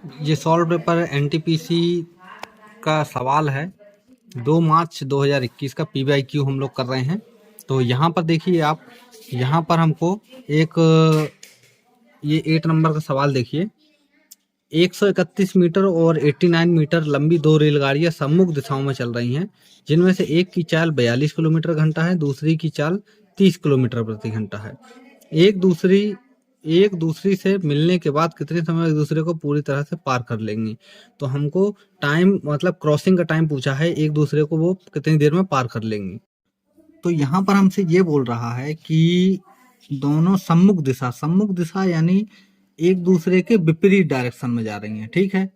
ये solve paper NTPC का सवाल है। 2 मार्च 2021 का पीवाईक्यू हम लोग कर रहे हैं। तो यहाँ पर देखिए आप, यहाँ पर हमको एक ये 8 नंबर का सवाल देखिए। 131 मीटर और 89 मीटर लंबी 2 रेलगाड़ियां सम्मुख दिशाओं में चल रही हैं, जिनमें से एक की चाल 42 किलोमीटर घंटा है, दूसरी की चाल 30 किलोमीटर प्रति घंटा है। एक दूसरी से मिलने के बाद कितने समय में एक दूसरे को पूरी तरह से पार कर लेंगी। तो हमको टाइम मतलब क्रॉसिंग का टाइम पूछा है, एक दूसरे को वो कितनी देर में पार कर लेंगी। तो यहाँ पर हमसे ये बोल रहा है कि दोनों सम्मुख दिशा यानी एक दूसरे के विपरीत डायरेक्शन में जा रही हैं। ठीक है,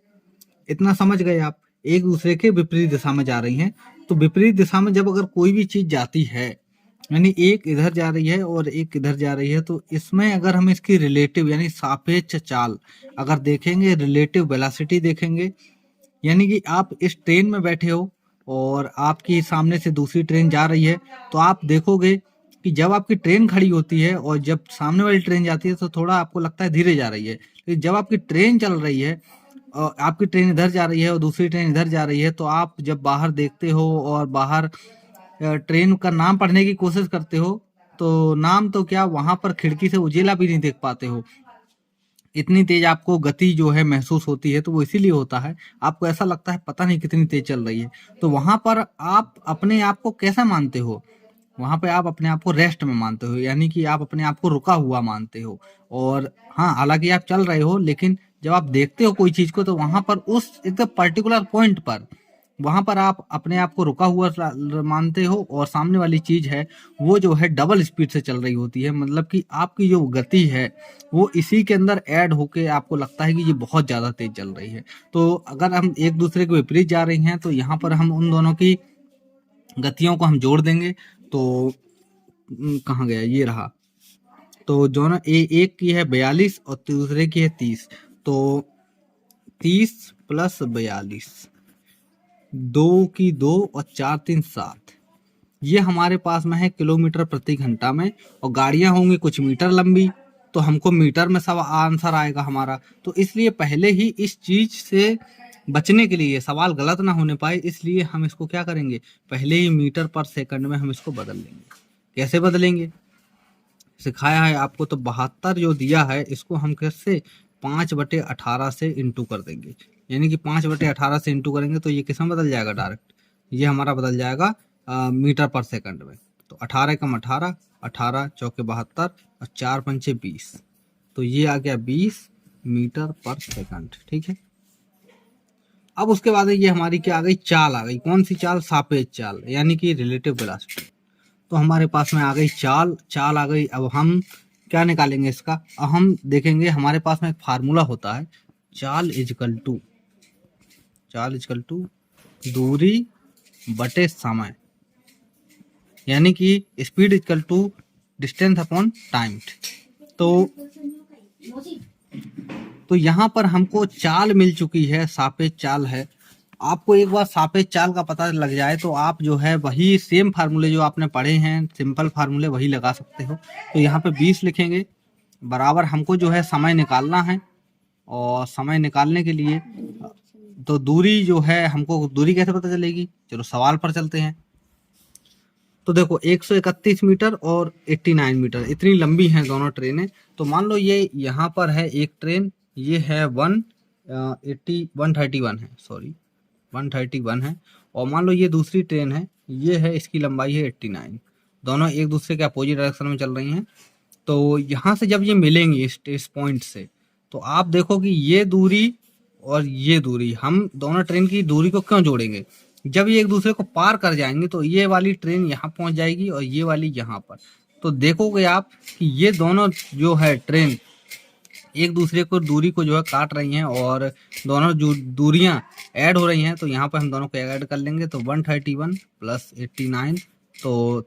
इतना समझ गए आप, एक दूसरे के विपरीत दिशा में जा रही हैं। तो विपरीत दिशा में जब अगर कोई भी चीज जाती है, यानी एक इधर जा रही है और एक इधर जा रही है, तो इसमें अगर हम इसकी रिलेटिव यानी सापेक्ष चाल अगर देखेंगे, रिलेटिव वेलोसिटी देखेंगे, यानी कि आप इस ट्रेन में बैठे हो और आपकी सामने से दूसरी ट्रेन जा रही है, तो आप देखोगे कि जब आपकी ट्रेन खड़ी होती है और जब सामने वाली ट्रेन जाती है तो थोड़ा आपको लगता है धीरे जा रही है। लेकिन जब आपकी ट्रेन चल रही है और आपकी ट्रेन इधर जा रही है और दूसरी ट्रेन इधर जा रही है, तो आप जब बाहर देखते हो और बाहर ट्रेन का नाम पढ़ने की कोशिश करते हो, तो नाम तो क्या, वहां पर खिड़की से उजेला भी नहीं देख पाते हो। इतनी तेज आपको गति जो है महसूस होती है। तो वो इसीलिए होता है, आपको ऐसा लगता है पता नहीं कितनी तेज चल रही है। तो वहां पर आप अपने आप को कैसा मानते हो? वहां पे आप अपने आप को रेस्ट में मानते हो, यानी कि आप अपने आप को रुका हुआ मानते हो। और हाँ, हालांकि आप चल रहे हो, लेकिन जब आप देखते हो कोई चीज को, तो वहां पर उस एक पर्टिकुलर पॉइंट पर, वहां पर आप अपने आप को रुका हुआ मानते हो और सामने वाली चीज है वो जो है डबल स्पीड से चल रही होती है। मतलब कि आपकी जो गति है वो इसी के अंदर ऐड होके आपको लगता है कि ये बहुत ज्यादा तेज चल रही है। तो अगर हम एक दूसरे के विपरीत जा रही हैं, तो यहाँ पर हम उन दोनों की गतियों को हम जोड़ देंगे। तो कहाँ गया, ये रहा। तो दोनों एक की है 42 और दूसरे की है 30। तो 30 प्लस 42, 2 की 2 और 4 3 7, ये हमारे पास में है किलोमीटर प्रति घंटा में। और गाड़ियां होंगी कुछ मीटर लंबी, तो हमको मीटर में सब आंसर आएगा हमारा। तो इसलिए पहले ही इस चीज से बचने के लिए, सवाल गलत ना होने पाए, इसलिए हम इसको क्या करेंगे, पहले ही मीटर पर सेकंड में हम इसको बदल लेंगे। कैसे बदलेंगे सिखाया है आपको। तो 72 जो दिया है, इसको हम कैसे 5/18 से इंटू कर देंगे, यानी कि 5/18 से इंटू करेंगे तो ये किस में बदल जाएगा, डायरेक्ट ये हमारा बदल जाएगा मीटर पर सेकंड में। तो 18 कम 18, 18 चौके 72 और 4 पंचे 20, तो ये आ गया 20 मीटर पर सेकंड। ठीक है, अब उसके बाद ये हमारी क्या आ गई, चाल आ गई। कौन सी चाल, सापेक्ष चाल, यानी कि रिलेटिव वेलोसिटी। तो हमारे पास में आ गई चाल आ गई। अब हम क्या निकालेंगे इसका, अब हम देखेंगे हमारे पास में एक फार्मूला होता है, चाल इजकल टू दूरी बटे समय, यानी कि speed equal to distance upon time. तो यहाँ पर हमको चाल मिल चुकी है, सापेक्ष चाल है। आपको एक बार सापेक्ष चाल का पता लग जाए तो आप जो है वही सेम फार्मूले जो आपने पढ़े हैं, सिंपल फार्मूले वही लगा सकते हो। तो यहाँ पे 20 लिखेंगे, बराबर हमको जो है समय निकालना है। और समय निकालने के लिए तो दूरी जो है, हमको दूरी कैसे पता चलेगी, चलो सवाल पर चलते हैं। तो देखो 131 मीटर और 89 मीटर, इतनी लंबी हैं दोनों ट्रेनें। तो मान लो ये यहाँ पर है एक ट्रेन, ये है 131 है, सॉरी 131 है। और मान लो ये दूसरी ट्रेन है, ये है, इसकी लंबाई है 89। दोनों एक दूसरे के अपोजिट डायरेक्शन में चल रही हैं। तो यहाँ से जब ये मिलेंगी इस पॉइंट से, तो आप देखो कि ये दूरी और ये दूरी, हम दोनों ट्रेन की दूरी को क्यों जोड़ेंगे, जब ये एक दूसरे को पार कर जाएंगे तो ये वाली ट्रेन यहाँ पहुंच जाएगी और ये वाली यहाँ पर। तो देखोगे आप कि ये दोनों जो है ट्रेन एक दूसरे को दूरी को जो है काट रही हैं और दोनों जो दूरियां ऐड हो रही हैं। तो यहाँ पर हम दोनों को ऐड कर लेंगे। तो 131 प्लस 89, तो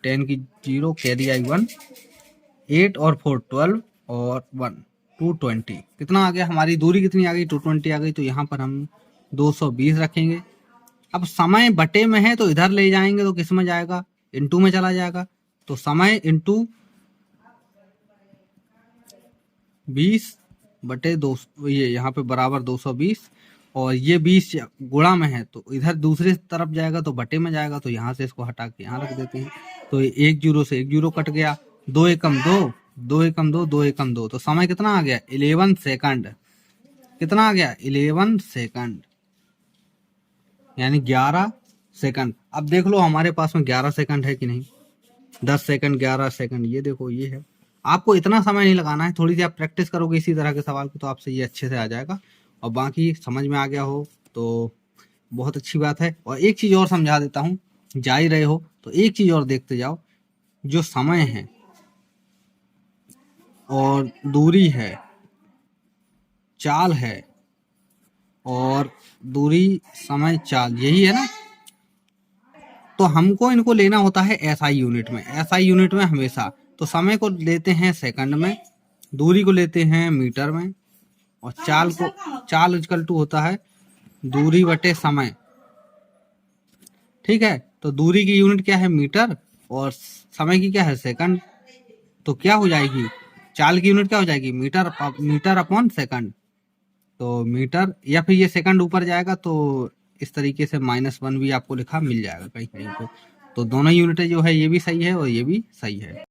10 की 0 कैरी आई 1, 8 और 4 12 और 1 220। कितना आ गया, हमारी दूरी कितनी आ गई, 220 आ गई। तो यहाँ पर हम 220 रखेंगे। अब समय बटे में है तो इधर ले जाएंगे तो किस में जाएगा, इनटू में चला जाएगा। तो समय इंटू 20 बटे 2, ये यहाँ पे बराबर 220, और ये 20 गुणा में है तो इधर दूसरी तरफ जाएगा तो बटे में जाएगा, तो यहाँ से इसको हटा के यहाँ रख देते हैं। तो 1 जीरो से 1 जीरो कट गया, 2 एकम 2, 2 एकम 2, 2 एकम 2, तो समय कितना आ गया 11 सेकंड। कितना आ गया 11 सेकंड, यानी 11 सेकंड। अब देख लो हमारे पास में 11 सेकंड है कि नहीं, 10 सेकंड, 11 सेकंड, ये देखो ये है। आपको इतना समय नहीं लगाना है, थोड़ी सी आप प्रैक्टिस करोगे इसी तरह के सवाल की तो आपसे ये अच्छे से आ जाएगा। और बाकी समझ में आ गया हो तो बहुत अच्छी बात है। और एक चीज और समझा देता हूँ, जा ही रहे हो तो एक चीज और देखते जाओ, जो समय है और दूरी है, चाल है और दूरी समय चाल, यही है ना। तो हमको इनको लेना होता है एसआई यूनिट में, एसआई यूनिट में हमेशा। तो समय को लेते हैं सेकंड में, दूरी को लेते हैं मीटर में, और चाल इक्वल टू होता है दूरी बटे समय। ठीक है, तो दूरी की यूनिट क्या है मीटर और समय की क्या है सेकंड। तो क्या हो जाएगी, चाल की यूनिट क्या हो जाएगी मीटर अपॉन सेकंड। तो मीटर, या फिर ये सेकंड ऊपर जाएगा तो इस तरीके से -1 भी आपको लिखा मिल जाएगा कहीं कहीं पे। तो दोनों यूनिटें जो है ये भी सही है और ये भी सही है।